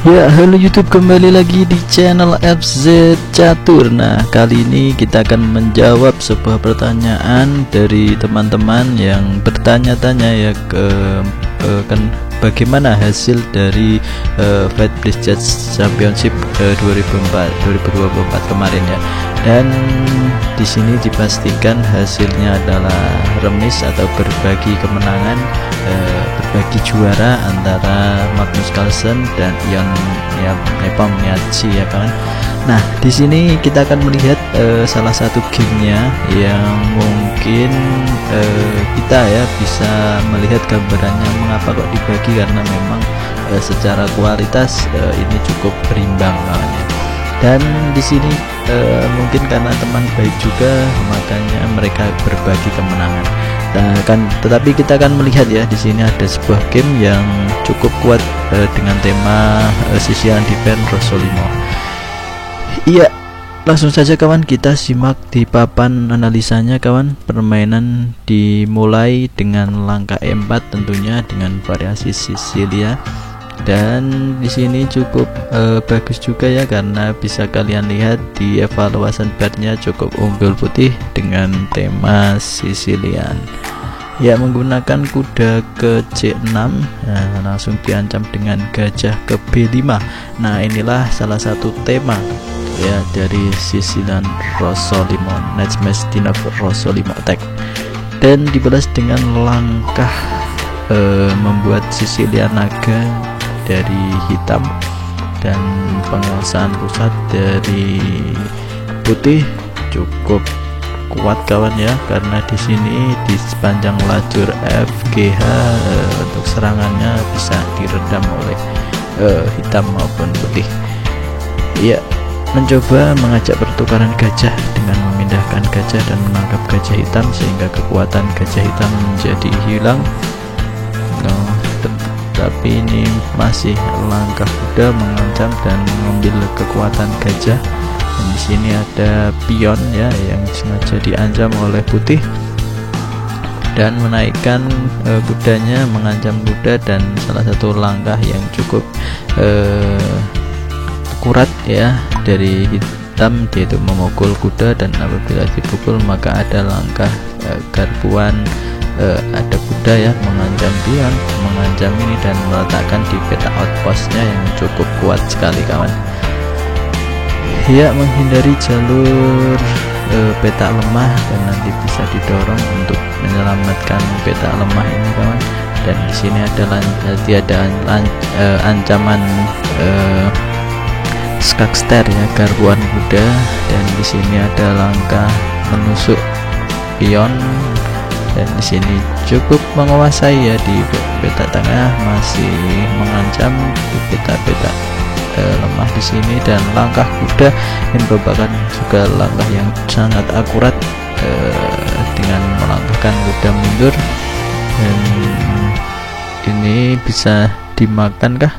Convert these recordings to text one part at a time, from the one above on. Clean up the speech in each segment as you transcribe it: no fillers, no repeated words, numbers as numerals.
Ya, halo YouTube, kembali lagi di channel FZ Catur. Nah, kali ini kita akan menjawab sebuah pertanyaan dari teman-teman yang bertanya-tanya ya kan bagaimana hasil dari Fight Blitz Championship 2024 kemarin ya. Dan di sini dipastikan hasilnya adalah remis atau berbagi kemenangan, berbagi juara antara Magnus Carlsen dan Ion Nepomniachtchi ya kawan. Nah, di sini kita akan melihat salah satu gamenya yang mungkin kita ya bisa melihat gambarannya mengapa kok dibagi, karena memang secara kualitas ini cukup berimbang kawannya. Dan di sini mungkin karena teman baik juga, makanya mereka berbagi kemenangan. Nah, tetapi kita akan melihat ya, di sini ada sebuah game yang cukup kuat dengan tema Sicilian Defense Rossolimo. Iya, langsung saja kawan, kita simak di papan analisanya kawan. Permainan dimulai dengan langkah E4 tentunya dengan variasi Sicilia. Dan di sini cukup bagus juga ya, karena bisa kalian lihat di evaluasi barnya cukup unggul putih dengan tema Sicilian. Ya, menggunakan kuda ke C6, nah, langsung diancam dengan gajah ke B5. Nah, inilah salah satu tema ya dari Sicilian Rossolimo, Necmestinov Rossolimo attack. Dan dibalas dengan langkah membuat Sicilian naga dari hitam dan penguasaan pusat dari putih cukup kuat kawan ya, karena di sini di sepanjang lajur FGH untuk serangannya bisa diredam oleh hitam maupun putih. Ya, mencoba mengajak pertukaran gajah dengan memindahkan gajah dan menangkap gajah hitam sehingga kekuatan gajah hitam menjadi hilang. Tapi ini masih langkah kuda mengancam dan mengambil kekuatan gajah. Dan di sini ada pion ya yang sengaja diancam oleh putih dan menaikkan kudanya mengancam kuda. Dan salah satu langkah yang cukup akurat ya dari hitam, yaitu memukul kuda, dan apabila dipukul maka ada langkah garbuan, ada kuda ya mengancam pion, mengancam ini dan meletakkan di peta outpostnya yang cukup kuat sekali kawan. Ya, menghindari jalur peta lemah dan nanti bisa didorong untuk menyelamatkan peta lemah ini kawan. Dan di sini ada ancaman skakster ya, garbuan kuda. Dan di sini ada langkah menusuk pion. Dan di sini cukup menguasai ya, di peta tengah masih mengancam di peta-peta lemah di sini. Dan langkah kuda ini merupakan juga langkah yang sangat akurat dengan melangkahkan kuda mundur. Dan ini bisa dimakan kah?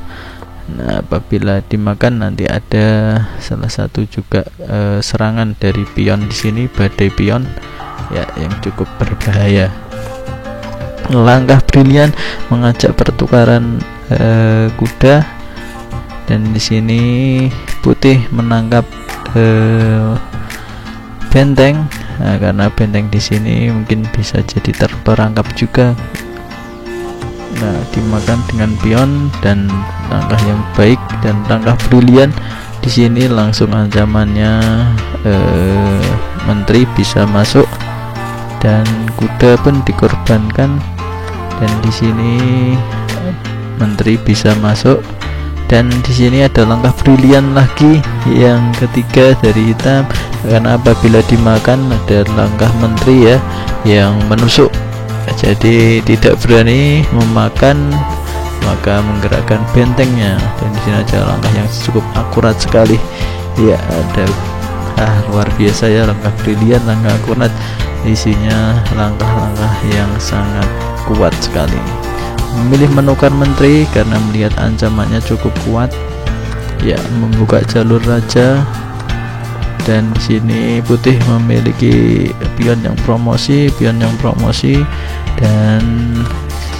Nah, apabila dimakan nanti ada salah satu juga serangan dari pion di sini, badai pion ya yang cukup berbahaya. Langkah brilian mengajak pertukaran kuda. Dan di sini putih menangkap benteng. Nah, karena benteng di sini mungkin bisa jadi terperangkap juga. Nah, dimakan dengan pion dan langkah yang baik dan langkah brilian. Di sini langsung ancamannya menteri bisa masuk dan kuda pun dikorbankan. Dan di sini menteri bisa masuk. Dan di sini ada langkah brilian lagi yang ketiga dari hitam, karena apabila dimakan ada langkah menteri ya yang menusuk. Jadi tidak berani memakan, maka menggerakkan bentengnya. Dan di sini ada langkah yang cukup akurat sekali. Ya, ada luar biasa ya, langkah brilian, langkah akurat. Isinya langkah-langkah yang sangat kuat sekali. Memilih menukar menteri karena melihat ancamannya cukup kuat. Ya, membuka jalur raja. Dan di sini putih memiliki pion yang promosi, dan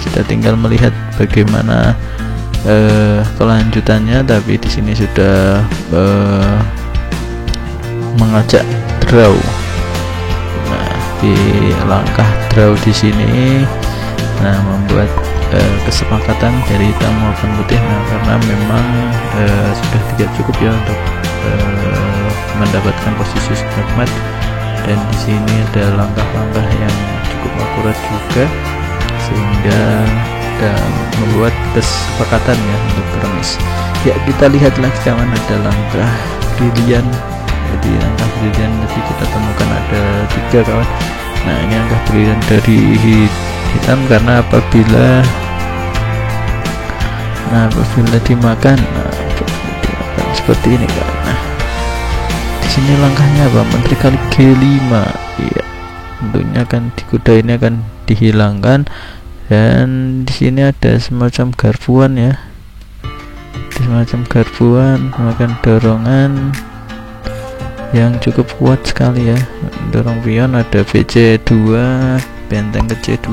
kita tinggal melihat bagaimana kelanjutannya, tapi di sini sudah mengajak draw. Nah, di langkah draw di sini, nah membuat kesepakatan dari hitam maupun putih. Nah, karena memang sudah tidak cukup ya untuk mendapatkan posisi skakmat, dan di sini ada langkah-langkah yang cukup akurat juga, sehingga membuat kesepakatan ya untuk remis. Ya, kita lihat lagi kawan, ada langkah brilian. Jadi langkah brilian tadi kita temukan ada 3 kawan. Nah, ini langkah brilian dari hitam, karena apabila dimakan, seperti ini kan. Nah, di sini langkahnya apa? Menteri kali G5. Iya, tentunya akan kuda ini akan dihilangkan, dan di sini ada semacam garpuan ya, makan dorongan yang cukup kuat sekali ya. Dorong pion, ada BC2, benteng ke C2.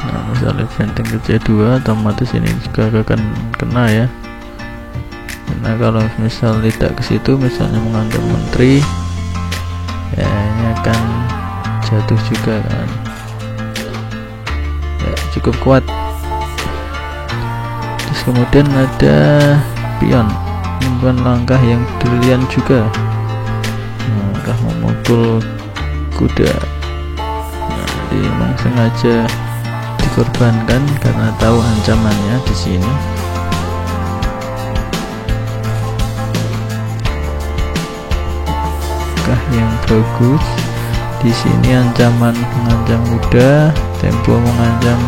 Nah, misalnya benteng ke C2, otomatis ini juga akan kena ya. Karena kalau misal tidak ke situ, misalnya mengancam menteri, ya ini akan jatuh juga kan. Ya, cukup kuat. Terus kemudian ada pion, bukan langkah yang brilian juga. Langkah memukul kuda. Nah, jadi memang sengaja dikorbankan karena tahu ancamannya di sini. Langkah yang bagus. Di sini ancaman mengancam kuda, tempo mengancam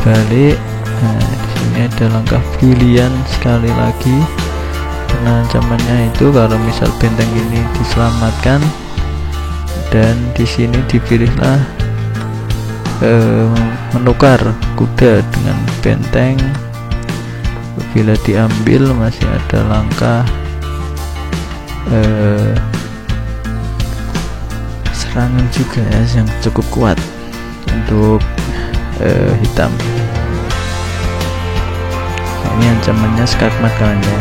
balik. Nah, di sini ada langkah brilian sekali lagi, karena ancamannya itu kalau misal benteng ini diselamatkan, dan di sini dipilihlah menukar kuda dengan benteng. Bila diambil masih ada langkah serangan juga ya, yang cukup kuat untuk hitam. Nah, ini ancamannya skakmat kawan ya.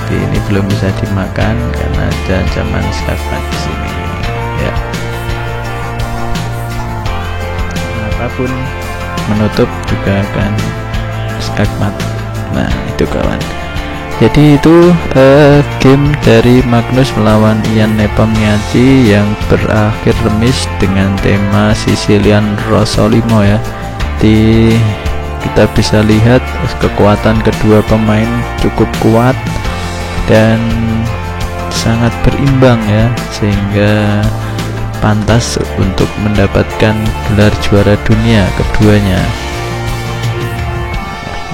Tapi ini belum bisa dimakan karena ada ancaman skakmat di sini ya. Apapun menutup juga akan skakmat. Nah, itu kawan. Jadi itu game dari Magnus melawan Ian Nepomniachtchi yang berakhir remis dengan tema Sicilian Rossolimo ya. Kita bisa lihat kekuatan kedua pemain cukup kuat dan sangat berimbang ya, sehingga pantas untuk mendapatkan gelar juara dunia keduanya.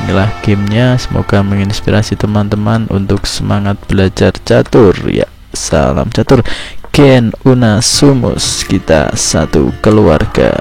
Inilah gamenya, semoga menginspirasi teman-teman untuk semangat belajar catur ya. Salam catur, Gen Una Sumus, kita satu keluarga.